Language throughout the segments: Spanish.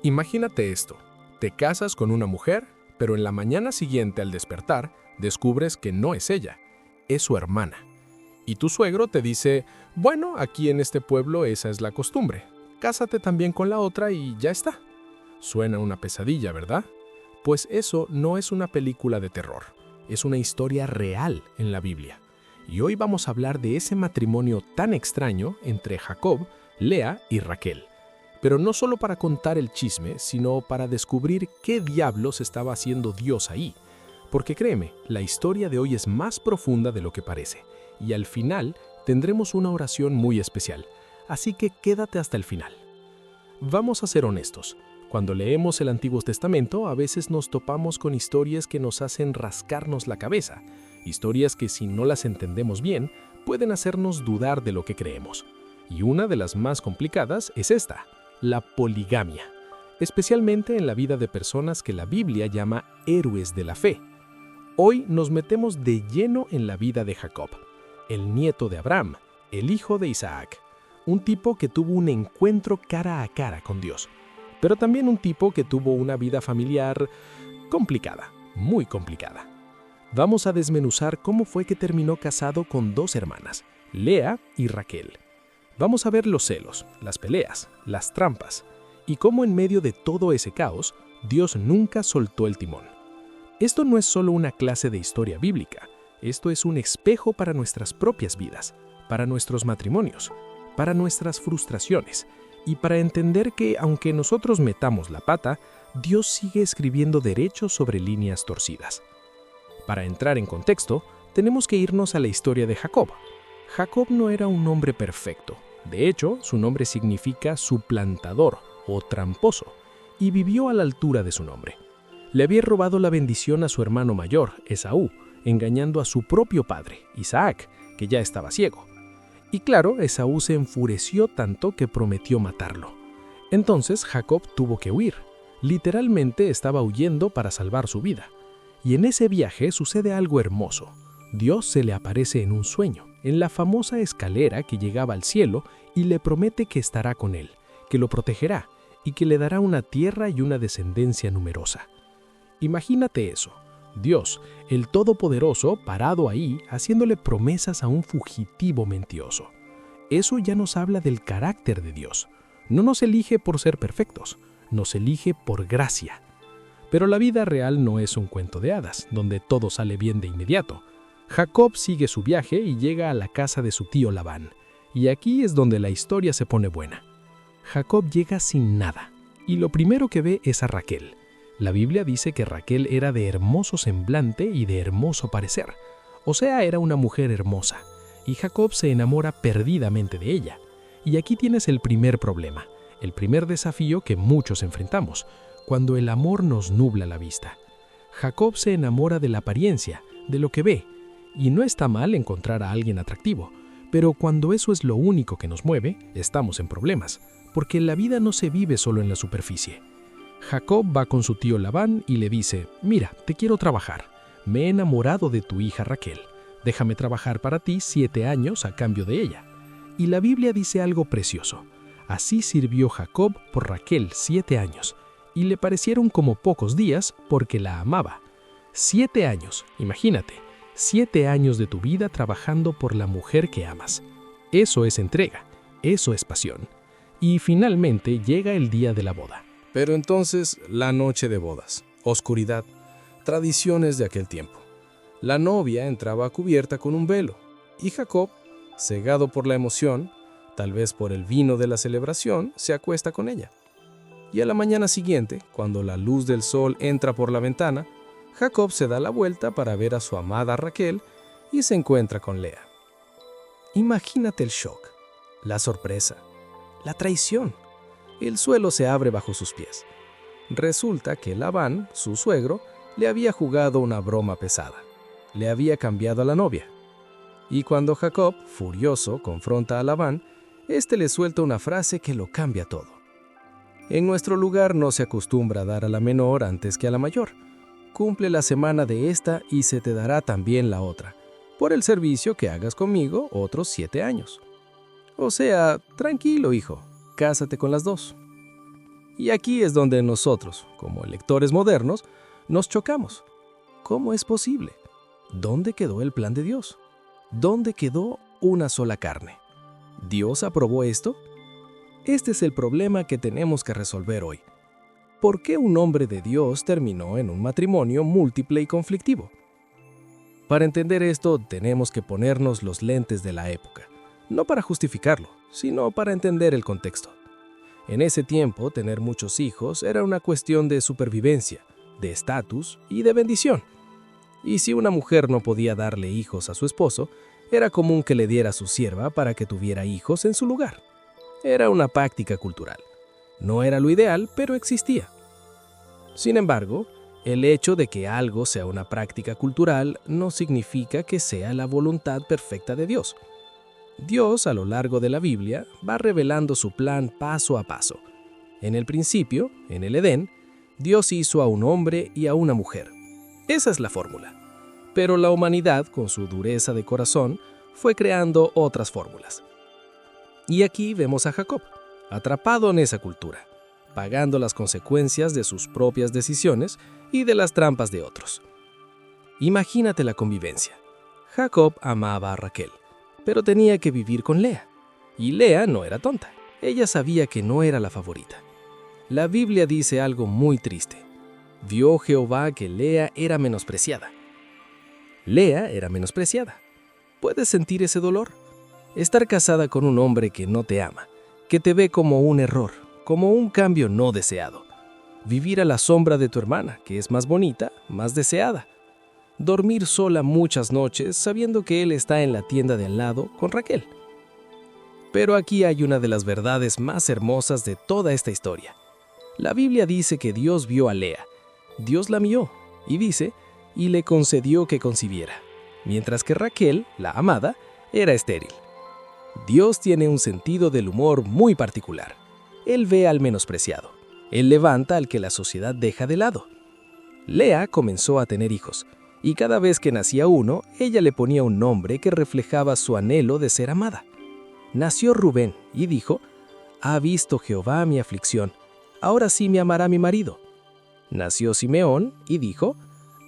Imagínate esto, te casas con una mujer, pero en la mañana siguiente al despertar, descubres que no es ella, es su hermana. Y tu suegro te dice, bueno, aquí en este pueblo esa es la costumbre, cásate también con la otra y ya está. Suena una pesadilla, ¿verdad? Pues eso no es una película de terror, es una historia real en la Biblia. Y hoy vamos a hablar de ese matrimonio tan extraño entre Jacob, Lea y Raquel. Pero no solo para contar el chisme, sino para descubrir qué diablos estaba haciendo Dios ahí. Porque créeme, la historia de hoy es más profunda de lo que parece. Y al final tendremos una oración muy especial. Así que quédate hasta el final. Vamos a ser honestos. Cuando leemos el Antiguo Testamento, a veces nos topamos con historias que nos hacen rascarnos la cabeza. Historias que si no las entendemos bien, pueden hacernos dudar de lo que creemos. Y una de las más complicadas es esta: la poligamia, especialmente en la vida de personas que la Biblia llama héroes de la fe. Hoy nos metemos de lleno en la vida de Jacob, el nieto de Abraham, el hijo de Isaac, un tipo que tuvo un encuentro cara a cara con Dios, pero también un tipo que tuvo una vida familiar complicada, muy complicada. Vamos a desmenuzar cómo fue que terminó casado con dos hermanas, Lea y Raquel. Vamos a ver los celos, las peleas, las trampas y cómo en medio de todo ese caos, Dios nunca soltó el timón. Esto no es solo una clase de historia bíblica, esto es un espejo para nuestras propias vidas, para nuestros matrimonios, para nuestras frustraciones y para entender que aunque nosotros metamos la pata, Dios sigue escribiendo derechos sobre líneas torcidas. Para entrar en contexto, tenemos que irnos a la historia de Jacob. Jacob no era un hombre perfecto. De hecho, su nombre significa suplantador o tramposo, y vivió a la altura de su nombre. Le había robado la bendición a su hermano mayor, Esaú, engañando a su propio padre, Isaac, que ya estaba ciego. Y claro, Esaú se enfureció tanto que prometió matarlo. Entonces Jacob tuvo que huir. Literalmente estaba huyendo para salvar su vida. Y en ese viaje sucede algo hermoso. Dios se le aparece en un sueño, en la famosa escalera que llegaba al cielo, y le promete que estará con él, que lo protegerá y que le dará una tierra y una descendencia numerosa. Imagínate eso, Dios, el Todopoderoso, parado ahí, haciéndole promesas a un fugitivo mentiroso. Eso ya nos habla del carácter de Dios. No nos elige por ser perfectos, nos elige por gracia. Pero la vida real no es un cuento de hadas, donde todo sale bien de inmediato. Jacob sigue su viaje y llega a la casa de su tío Labán. Y aquí es donde la historia se pone buena. Jacob llega sin nada, y lo primero que ve es a Raquel. La Biblia dice que Raquel era de hermoso semblante y de hermoso parecer. O sea, era una mujer hermosa. Y Jacob se enamora perdidamente de ella. Y aquí tienes el primer problema, el primer desafío que muchos enfrentamos, cuando el amor nos nubla la vista. Jacob se enamora de la apariencia, de lo que ve. Y no está mal encontrar a alguien atractivo, pero cuando eso es lo único que nos mueve, estamos en problemas, porque la vida no se vive solo en la superficie. Jacob va con su tío Labán y le dice, mira, te quiero trabajar, me he enamorado de tu hija Raquel, déjame trabajar para ti 7 años a cambio de ella. Y la Biblia dice algo precioso, así sirvió Jacob por Raquel 7 años, y le parecieron como pocos días porque la amaba. 7 años, imagínate. 7 años de tu vida trabajando por la mujer que amas. Eso es entrega, eso es pasión. Y finalmente llega el día de la boda. Pero entonces, la noche de bodas, oscuridad, tradiciones de aquel tiempo. La novia entraba cubierta con un velo, y Jacob, cegado por la emoción, tal vez por el vino de la celebración, se acuesta con ella. Y a la mañana siguiente, cuando la luz del sol entra por la ventana, Jacob se da la vuelta para ver a su amada Raquel y se encuentra con Lea. Imagínate el shock, la sorpresa, la traición. El suelo se abre bajo sus pies. Resulta que Labán, su suegro, le había jugado una broma pesada. Le había cambiado a la novia. Y cuando Jacob, furioso, confronta a Labán, éste le suelta una frase que lo cambia todo. En nuestro lugar no se acostumbra a dar a la menor antes que a la mayor. Cumple la semana de esta y se te dará también la otra, por el servicio que hagas conmigo otros 7 años. O sea, tranquilo, hijo, cásate con las dos. Y aquí es donde nosotros, como lectores modernos, nos chocamos. ¿Cómo es posible? ¿Dónde quedó el plan de Dios? ¿Dónde quedó una sola carne? ¿Dios aprobó esto? Este es el problema que tenemos que resolver hoy. ¿Por qué un hombre de Dios terminó en un matrimonio múltiple y conflictivo? Para entender esto, tenemos que ponernos los lentes de la época, no para justificarlo, sino para entender el contexto. En ese tiempo, tener muchos hijos era una cuestión de supervivencia, de estatus y de bendición. Y si una mujer no podía darle hijos a su esposo, era común que le diera a su sierva para que tuviera hijos en su lugar. Era una práctica cultural. No era lo ideal, pero existía. Sin embargo, el hecho de que algo sea una práctica cultural no significa que sea la voluntad perfecta de Dios. Dios, a lo largo de la Biblia, va revelando su plan paso a paso. En el principio, en el Edén, Dios hizo a un hombre y a una mujer. Esa es la fórmula. Pero la humanidad, con su dureza de corazón, fue creando otras fórmulas. Y aquí vemos a Jacob, atrapado en esa cultura, pagando las consecuencias de sus propias decisiones y de las trampas de otros. Imagínate la convivencia. Jacob amaba a Raquel, pero tenía que vivir con Lea. Y Lea no era tonta. Ella sabía que no era la favorita. La Biblia dice algo muy triste. Vio Jehová que Lea era menospreciada. Lea era menospreciada. ¿Puedes sentir ese dolor? Estar casada con un hombre que no te ama, que te ve como un error, como un cambio no deseado. Vivir a la sombra de tu hermana, que es más bonita, más deseada. Dormir sola muchas noches sabiendo que él está en la tienda de al lado con Raquel. Pero aquí hay una de las verdades más hermosas de toda esta historia. La Biblia dice que Dios vio a Lea. Dios la miró y dice, y le concedió que concibiera, mientras que Raquel, la amada, era estéril. Dios tiene un sentido del humor muy particular. Él ve al menospreciado. Él levanta al que la sociedad deja de lado. Lea comenzó a tener hijos, y cada vez que nacía uno, ella le ponía un nombre que reflejaba su anhelo de ser amada. Nació Rubén, y dijo, «Ha visto Jehová mi aflicción, ahora sí me amará mi marido». Nació Simeón, y dijo,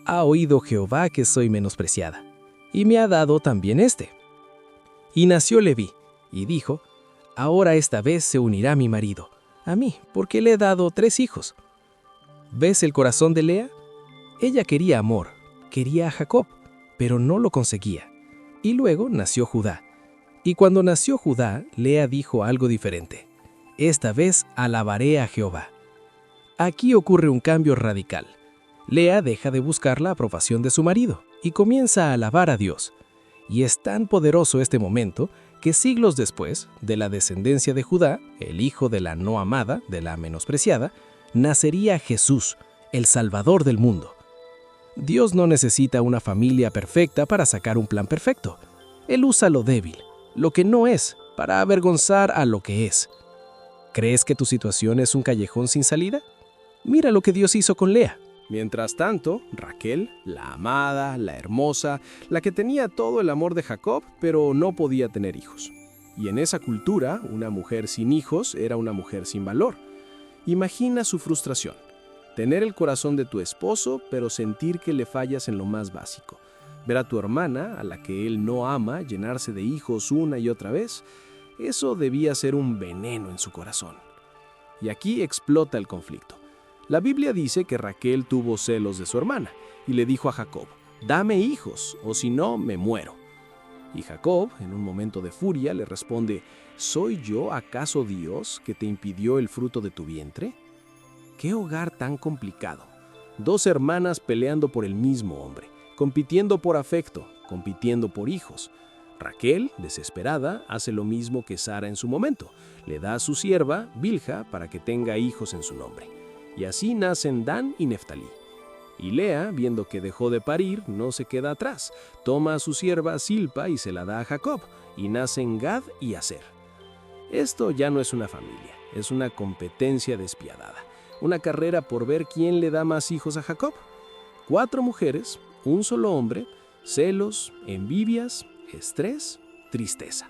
«Ha oído Jehová que soy menospreciada, y me ha dado también este». Y nació Leví, y dijo, «Ahora esta vez se unirá mi marido a mí, porque le he dado 3 hijos». ¿Ves el corazón de Lea? Ella quería amor, quería a Jacob, pero no lo conseguía. Y luego nació Judá. Y cuando nació Judá, Lea dijo algo diferente. «Esta vez alabaré a Jehová». Aquí ocurre un cambio radical. Lea deja de buscar la aprobación de su marido y comienza a alabar a Dios. Y es tan poderoso este momento que siglos después, de la descendencia de Judá, el hijo de la no amada, de la menospreciada, nacería Jesús, el Salvador del mundo. Dios no necesita una familia perfecta para sacar un plan perfecto. Él usa lo débil, lo que no es, para avergonzar a lo que es. ¿Crees que tu situación es un callejón sin salida? Mira lo que Dios hizo con Lea. Mientras tanto, Raquel, la amada, la hermosa, la que tenía todo el amor de Jacob, pero no podía tener hijos. Y en esa cultura, una mujer sin hijos era una mujer sin valor. Imagina su frustración. Tener el corazón de tu esposo, pero sentir que le fallas en lo más básico. Ver a tu hermana, a la que él no ama, llenarse de hijos una y otra vez, eso debía ser un veneno en su corazón. Y aquí explota el conflicto. La Biblia dice que Raquel tuvo celos de su hermana y le dijo a Jacob, «Dame hijos, o si no, me muero». Y Jacob, en un momento de furia, le responde, «¿Soy yo acaso Dios que te impidió el fruto de tu vientre?». ¡Qué hogar tan complicado! 2 hermanas peleando por el mismo hombre, compitiendo por afecto, compitiendo por hijos. Raquel, desesperada, hace lo mismo que Sara en su momento. Le da a su sierva, Bilha, para que tenga hijos en su nombre. Y así nacen Dan y Neftalí. Y Lea, viendo que dejó de parir, no se queda atrás. Toma a su sierva Silpa y se la da a Jacob, y nacen Gad y Aser. Esto ya no es una familia, es una competencia despiadada. Una carrera por ver quién le da más hijos a Jacob. 4 mujeres, un solo hombre, celos, envidias, estrés, tristeza.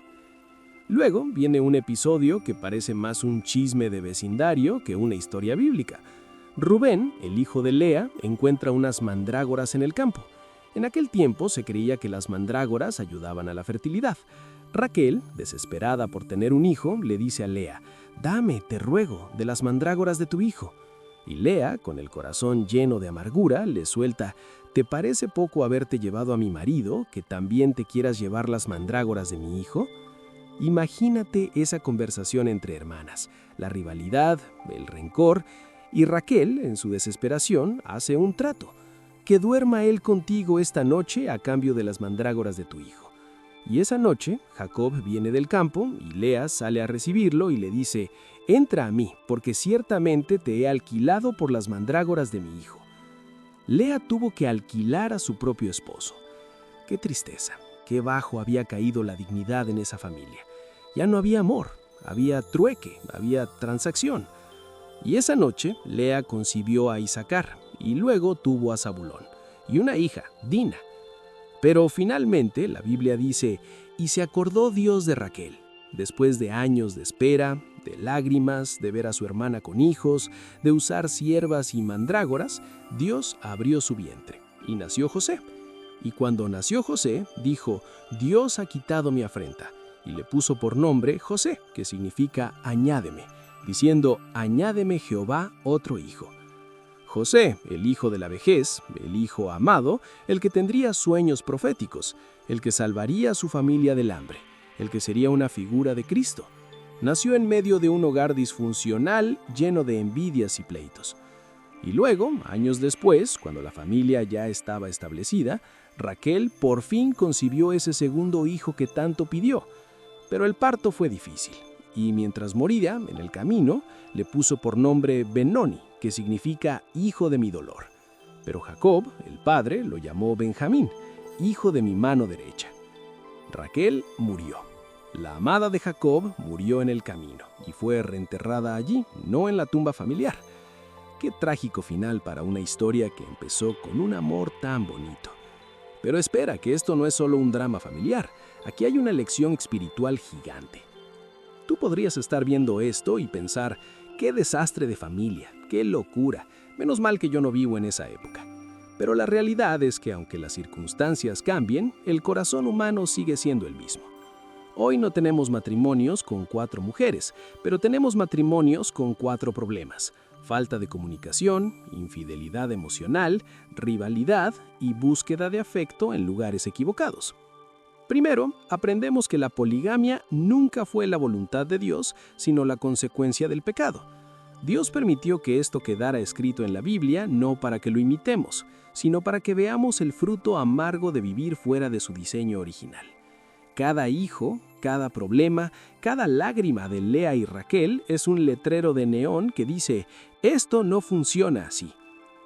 Luego viene un episodio que parece más un chisme de vecindario que una historia bíblica. Rubén, el hijo de Lea, encuentra unas mandrágoras en el campo. En aquel tiempo se creía que las mandrágoras ayudaban a la fertilidad. Raquel, desesperada por tener un hijo, le dice a Lea: «Dame, te ruego, de las mandrágoras de tu hijo». Y Lea, con el corazón lleno de amargura, le suelta: «¿Te parece poco haberte llevado a mi marido, que también te quieras llevar las mandrágoras de mi hijo?». Imagínate esa conversación entre hermanas, la rivalidad, el rencor, y Raquel, en su desesperación, hace un trato: «Que duerma él contigo esta noche a cambio de las mandrágoras de tu hijo». Y esa noche, Jacob viene del campo y Lea sale a recibirlo y le dice: «Entra a mí, porque ciertamente te he alquilado por las mandrágoras de mi hijo». Lea tuvo que alquilar a su propio esposo. Qué tristeza, qué bajo había caído la dignidad en esa familia. Ya no había amor, había trueque, había transacción. Y esa noche, Lea concibió a Isacar y luego tuvo a Zabulón y una hija, Dina. Pero finalmente, la Biblia dice: «Y se acordó Dios de Raquel». Después de años de espera, de lágrimas, de ver a su hermana con hijos, de usar siervas y mandrágoras, Dios abrió su vientre y nació José. Y cuando nació José, dijo: «Dios ha quitado mi afrenta», y le puso por nombre José, que significa añádeme, diciendo: «Añádeme Jehová otro hijo». José, el hijo de la vejez, el hijo amado, el que tendría sueños proféticos, el que salvaría a su familia del hambre, el que sería una figura de Cristo. Nació en medio de un hogar disfuncional lleno de envidias y pleitos. Y luego, años después, cuando la familia ya estaba establecida, Raquel por fin concibió ese segundo hijo que tanto pidió. Pero el parto fue difícil, y mientras moría, en el camino, le puso por nombre Benoni, que significa hijo de mi dolor. Pero Jacob, el padre, lo llamó Benjamín, hijo de mi mano derecha. Raquel murió. La amada de Jacob murió en el camino y fue reenterrada allí, no en la tumba familiar. Qué trágico final para una historia que empezó con un amor tan bonito. Pero espera, que esto no es solo un drama familiar. Aquí hay una lección espiritual gigante. Tú podrías estar viendo esto y pensar: «Qué desastre de familia, qué locura, menos mal que yo no vivo en esa época». Pero la realidad es que aunque las circunstancias cambien, el corazón humano sigue siendo el mismo. Hoy no tenemos matrimonios con 4 mujeres, pero tenemos matrimonios con 4 problemas: falta de comunicación, infidelidad emocional, rivalidad y búsqueda de afecto en lugares equivocados. Primero, aprendemos que la poligamia nunca fue la voluntad de Dios, sino la consecuencia del pecado. Dios permitió que esto quedara escrito en la Biblia no para que lo imitemos, sino para que veamos el fruto amargo de vivir fuera de su diseño original. Cada hijo, cada problema, cada lágrima de Lea y Raquel es un letrero de neón que dice: «Esto no funciona así».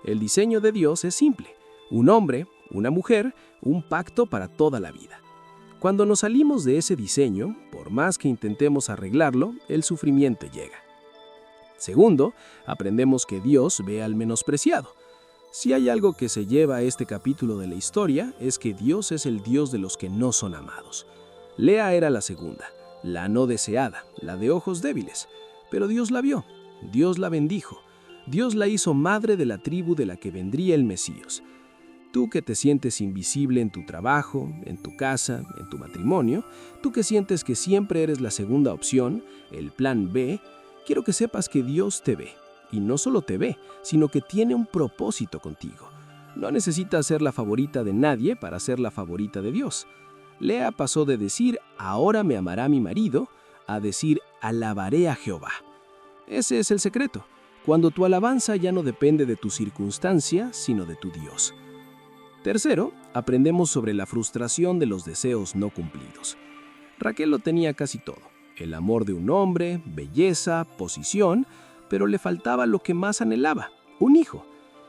El diseño de Dios es simple: un hombre, una mujer, un pacto para toda la vida. Cuando nos salimos de ese diseño, por más que intentemos arreglarlo, el sufrimiento llega. Segundo, aprendemos que Dios ve al menospreciado. Si hay algo que se lleva a este capítulo de la historia, es que Dios es el Dios de los que no son amados. Lea era la segunda, la no deseada, la de ojos débiles. Pero Dios la vio, Dios la bendijo, Dios la hizo madre de la tribu de la que vendría el Mesías. Tú que te sientes invisible en tu trabajo, en tu casa, en tu matrimonio, tú que sientes que siempre eres la segunda opción, el plan B, quiero que sepas que Dios te ve. Y no solo te ve, sino que tiene un propósito contigo. No necesitas ser la favorita de nadie para ser la favorita de Dios. Lea pasó de decir «ahora me amará mi marido» a decir «alabaré a Jehová». Ese es el secreto, cuando tu alabanza ya no depende de tu circunstancia, sino de tu Dios. Tercero, aprendemos sobre la frustración de los deseos no cumplidos. Raquel lo tenía casi todo: el amor de un hombre, belleza, posición, pero le faltaba lo que más anhelaba: un hijo.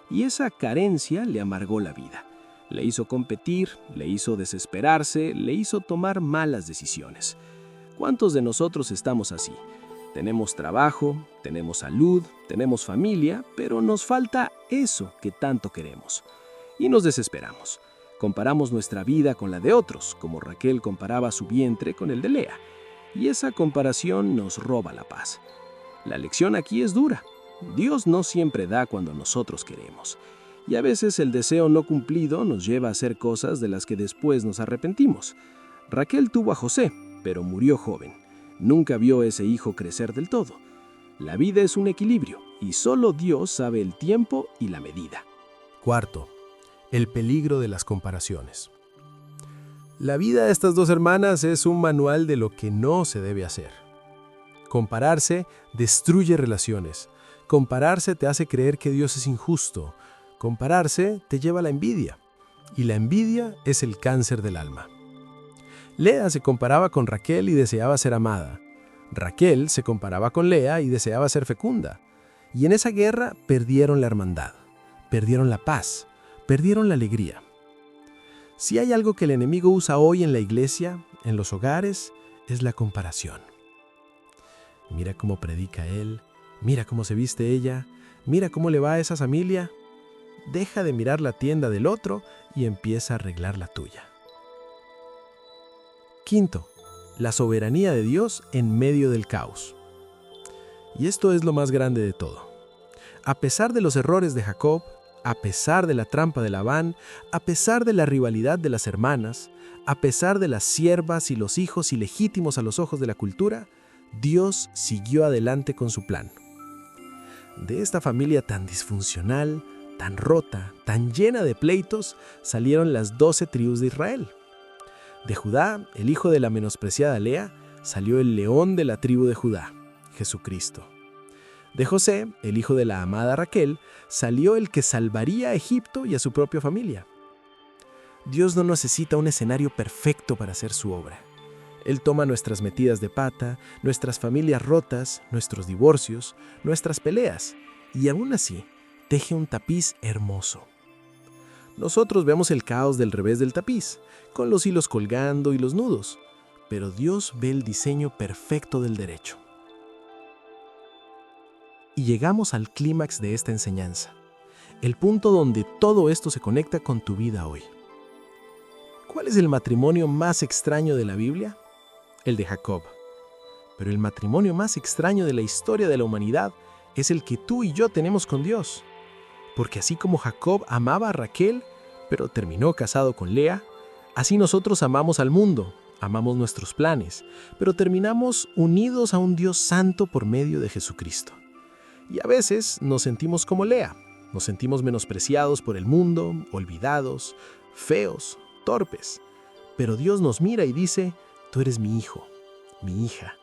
Y esa carencia le amargó la vida. Le hizo competir, le hizo desesperarse, le hizo tomar malas decisiones. ¿Cuántos de nosotros estamos así? Tenemos trabajo, tenemos salud, tenemos familia, pero nos falta eso que tanto queremos. Y nos desesperamos. Comparamos nuestra vida con la de otros, como Raquel comparaba su vientre con el de Lea. y esa comparación nos roba la paz. La lección aquí es dura. Dios no siempre da cuando nosotros queremos, y a veces el deseo no cumplido nos lleva a hacer cosas de las que después nos arrepentimos. Raquel tuvo a José, pero murió joven. Nunca vio a ese hijo crecer del todo. La vida es un equilibrio, y solo Dios sabe el tiempo y la medida. Cuarto, el peligro de las comparaciones. La vida de estas dos hermanas es un manual de lo que no se debe hacer. Compararse destruye relaciones. Compararse te hace creer que Dios es injusto. Compararse te lleva a la envidia. Y la envidia es el cáncer del alma. Lea se comparaba con Raquel y deseaba ser amada. Raquel se comparaba con Lea y deseaba ser fecunda. Y en esa guerra perdieron la hermandad, perdieron la paz, perdieron la alegría. Si hay algo que el enemigo usa hoy en la iglesia, en los hogares, es la comparación. Mira cómo predica él, mira cómo se viste ella, mira cómo le va a esa familia. Deja de mirar la tienda del otro y empieza a arreglar la tuya. Quinto, la soberanía de Dios en medio del caos. Y esto es lo más grande de todo. A pesar de los errores de Jacob, a pesar de la trampa de Labán, a pesar de la rivalidad de las hermanas, a pesar de las siervas y los hijos ilegítimos a los ojos de la cultura, Dios siguió adelante con su plan. De esta familia tan disfuncional, tan rota, tan llena de pleitos, salieron las 12 tribus de Israel. De Judá, el hijo de la menospreciada Lea, salió el león de la tribu de Judá, Jesucristo. De José, el hijo de la amada Raquel, salió el que salvaría a Egipto y a su propia familia. Dios no necesita un escenario perfecto para hacer su obra. Él toma nuestras metidas de pata, nuestras familias rotas, nuestros divorcios, nuestras peleas, y aún así, teje un tapiz hermoso. Nosotros vemos el caos del revés del tapiz, con los hilos colgando y los nudos, pero Dios ve el diseño perfecto del derecho. Y llegamos al clímax de esta enseñanza, el punto donde todo esto se conecta con tu vida hoy. ¿Cuál es el matrimonio más extraño de la Biblia? El de Jacob. Pero el matrimonio más extraño de la historia de la humanidad es el que tú y yo tenemos con Dios. Porque así como Jacob amaba a Raquel, pero terminó casado con Lea, así nosotros amamos al mundo, amamos nuestros planes, pero terminamos unidos a un Dios santo por medio de Jesucristo. Y a veces nos sentimos como Lea, nos sentimos menospreciados por el mundo, olvidados, feos, torpes. Pero Dios nos mira y dice, tú eres mi hijo, mi hija,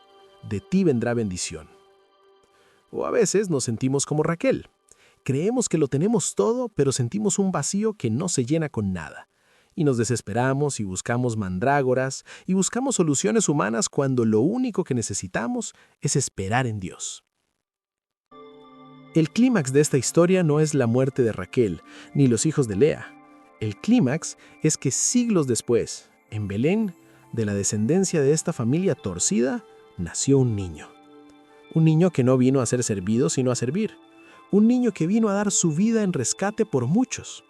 de ti vendrá bendición. O a veces nos sentimos como Raquel. Creemos que lo tenemos todo, pero sentimos un vacío que no se llena con nada. Y nos desesperamos y buscamos mandrágoras y buscamos soluciones humanas cuando lo único que necesitamos es esperar en Dios. El clímax de esta historia no es la muerte de Raquel ni los hijos de Lea. El clímax es que siglos después, en Belén, de la descendencia de esta familia torcida, nació un niño. Un niño que no vino a ser servido, sino a servir. Un niño que vino a dar su vida en rescate por muchos.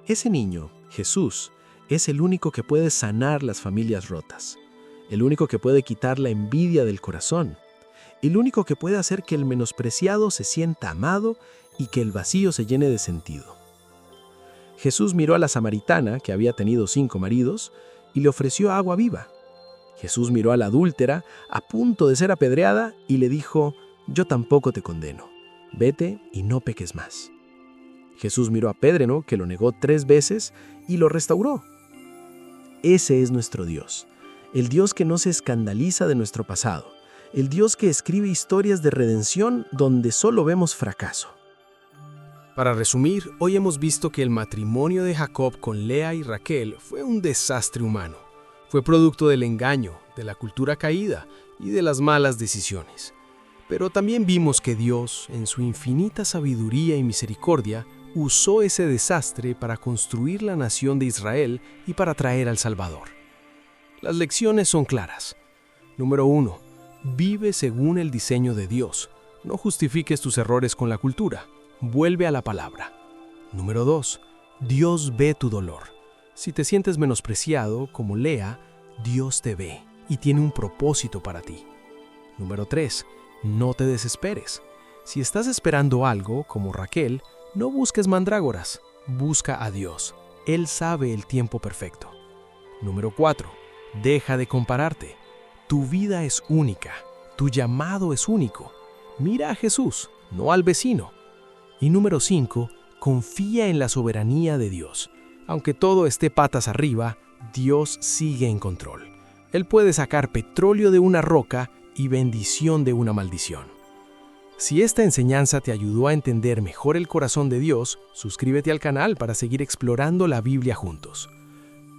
Ese niño, Jesús, es el único que puede sanar las familias rotas. El único que puede quitar la envidia del corazón. El único que puede hacer que el menospreciado se sienta amado y que el vacío se llene de sentido. Jesús miró a la samaritana, que había tenido 5 maridos, y le ofreció agua viva. Jesús miró a la adúltera, a punto de ser apedreada, y le dijo, yo tampoco te condeno. Vete y no peques más. Jesús miró a Pedro, que lo negó 3 veces, y lo restauró. Ese es nuestro Dios, el Dios que no se escandaliza de nuestro pasado, el Dios que escribe historias de redención donde solo vemos fracaso. Para resumir, hoy hemos visto que el matrimonio de Jacob con Lea y Raquel fue un desastre humano. Fue producto del engaño, de la cultura caída y de las malas decisiones. Pero también vimos que Dios, en su infinita sabiduría y misericordia, usó ese desastre para construir la nación de Israel y para traer al Salvador. Las lecciones son claras. Número 1. Vive según el diseño de Dios. No justifiques tus errores con la cultura. Vuelve a la palabra. Número 2. Dios ve tu dolor. Si te sientes menospreciado, como Lea, Dios te ve y tiene un propósito para ti. Número 3. No te desesperes. Si estás esperando algo, como Raquel, no busques mandrágoras, busca a Dios. Él sabe el tiempo perfecto. Número 4. Deja de compararte. Tu vida es única, tu llamado es único. Mira a Jesús, no al vecino. Y número 5. Confía en la soberanía de Dios. Aunque todo esté patas arriba, Dios sigue en control. Él puede sacar petróleo de una roca y bendición de una maldición. Si esta enseñanza te ayudó a entender mejor el corazón de Dios, suscríbete al canal para seguir explorando la Biblia juntos.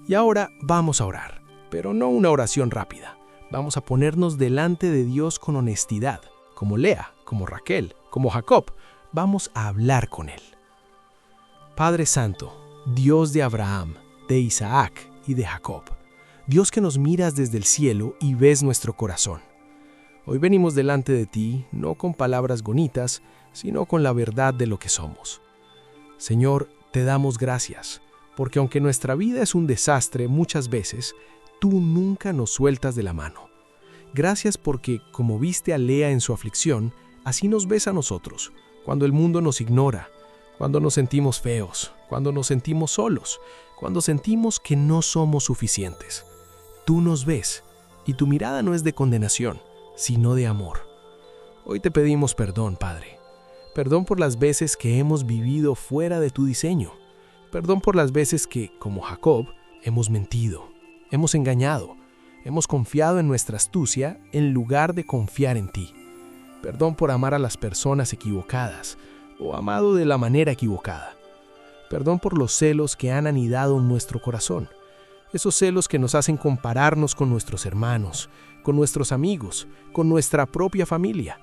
Y ahora vamos a orar, pero no una oración rápida. Vamos a ponernos delante de Dios con honestidad, como Lea, como Raquel, como Jacob. Vamos a hablar con Él. Padre Santo, Dios de Abraham, de Isaac y de Jacob, Dios que nos miras desde el cielo y ves nuestro corazón. Hoy venimos delante de ti, no con palabras bonitas, sino con la verdad de lo que somos. Señor, te damos gracias, porque aunque nuestra vida es un desastre muchas veces, tú nunca nos sueltas de la mano. Gracias porque, como viste a Lea en su aflicción, así nos ves a nosotros, cuando el mundo nos ignora, cuando nos sentimos feos, cuando nos sentimos solos, cuando sentimos que no somos suficientes. Tú nos ves, y tu mirada no es de condenación, sino de amor. Hoy te pedimos perdón, Padre. Perdón por las veces que hemos vivido fuera de tu diseño. Perdón por las veces que, como Jacob, hemos mentido, hemos engañado, hemos confiado en nuestra astucia en lugar de confiar en ti. Perdón por amar a las personas equivocadas o amado de la manera equivocada. Perdón por los celos que han anidado en nuestro corazón. Esos celos que nos hacen compararnos con nuestros hermanos, con nuestros amigos, con nuestra propia familia.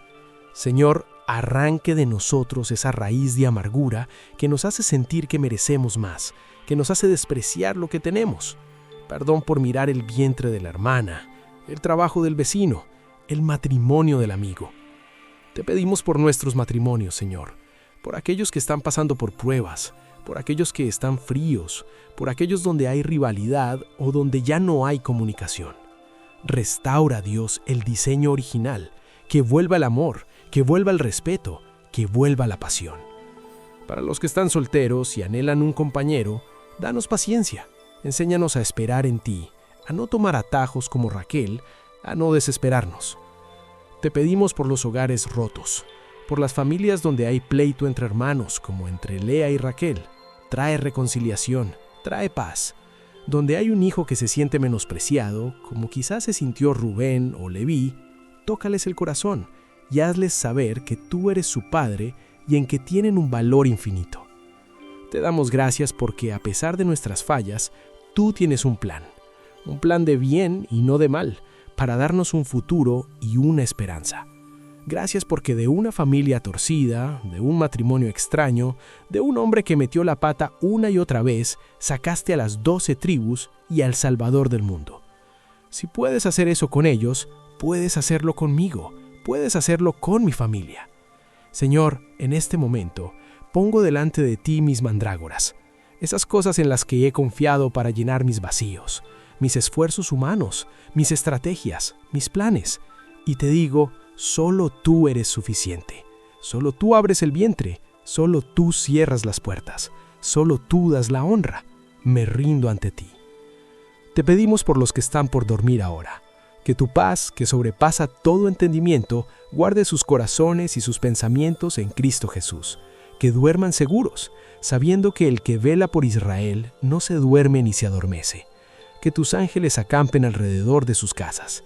Señor, arranque de nosotros esa raíz de amargura que nos hace sentir que merecemos más, que nos hace despreciar lo que tenemos. Perdón por mirar el vientre de la hermana, el trabajo del vecino, el matrimonio del amigo. Te pedimos por nuestros matrimonios, Señor, por aquellos que están pasando por pruebas, por aquellos que están fríos, por aquellos donde hay rivalidad o donde ya no hay comunicación. Restaura, Dios, el diseño original, que vuelva el amor, que vuelva el respeto, que vuelva la pasión. Para los que están solteros y anhelan un compañero, danos paciencia, enséñanos a esperar en ti, a no tomar atajos como Raquel, a no desesperarnos. Te pedimos por los hogares rotos, por las familias donde hay pleito entre hermanos, como entre Lea y Raquel. Trae reconciliación, trae paz. Donde hay un hijo que se siente menospreciado, como quizás se sintió Rubén o Leví, tócales el corazón y hazles saber que tú eres su padre y en que tienen un valor infinito. Te damos gracias porque a pesar de nuestras fallas, tú tienes un plan de bien y no de mal, para darnos un futuro y una esperanza. Gracias porque de una familia torcida, de un matrimonio extraño, de un hombre que metió la pata una y otra vez, sacaste a las 12 tribus y al Salvador del mundo. Si puedes hacer eso con ellos, puedes hacerlo conmigo, puedes hacerlo con mi familia. Señor, en este momento, pongo delante de ti mis mandrágoras, esas cosas en las que he confiado para llenar mis vacíos, mis esfuerzos humanos, mis estrategias, mis planes, y te digo, solo tú eres suficiente. Solo tú abres el vientre, solo tú cierras las puertas, solo tú das la honra. Me rindo ante ti. Te pedimos por los que están por dormir ahora, que tu paz, que sobrepasa todo entendimiento, guarde sus corazones y sus pensamientos en Cristo Jesús, que duerman seguros, sabiendo que el que vela por Israel no se duerme ni se adormece, que tus ángeles acampen alrededor de sus casas.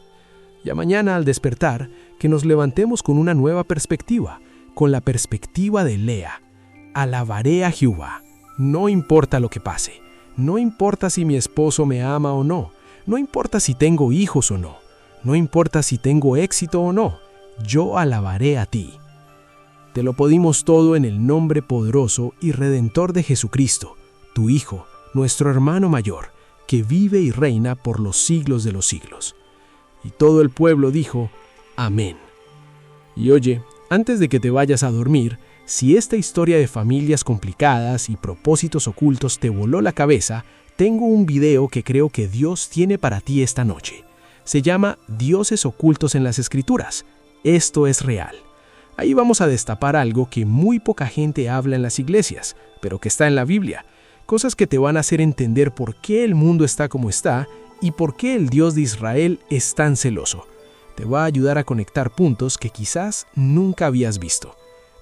Y a mañana al despertar, que nos levantemos con una nueva perspectiva, con la perspectiva de Lea. Alabaré a Jehová, no importa lo que pase, no importa si mi esposo me ama o no, no importa si tengo hijos o no, no importa si tengo éxito o no, yo alabaré a ti. Te lo pedimos todo en el nombre poderoso y redentor de Jesucristo, tu Hijo, nuestro hermano mayor, que vive y reina por los siglos de los siglos. Y todo el pueblo dijo, amén. Y oye, antes de que te vayas a dormir, si esta historia de familias complicadas y propósitos ocultos te voló la cabeza, tengo un video que creo que Dios tiene para ti esta noche. Se llama Dioses ocultos en las Escrituras. Esto es real. Ahí vamos a destapar algo que muy poca gente habla en las iglesias, pero que está en la Biblia. Cosas que te van a hacer entender por qué el mundo está como está y por qué el Dios de Israel es tan celoso. Te va a ayudar a conectar puntos que quizás nunca habías visto.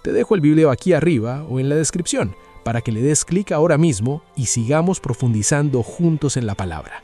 Te dejo el video aquí arriba o en la descripción para que le des clic ahora mismo y sigamos profundizando juntos en la palabra.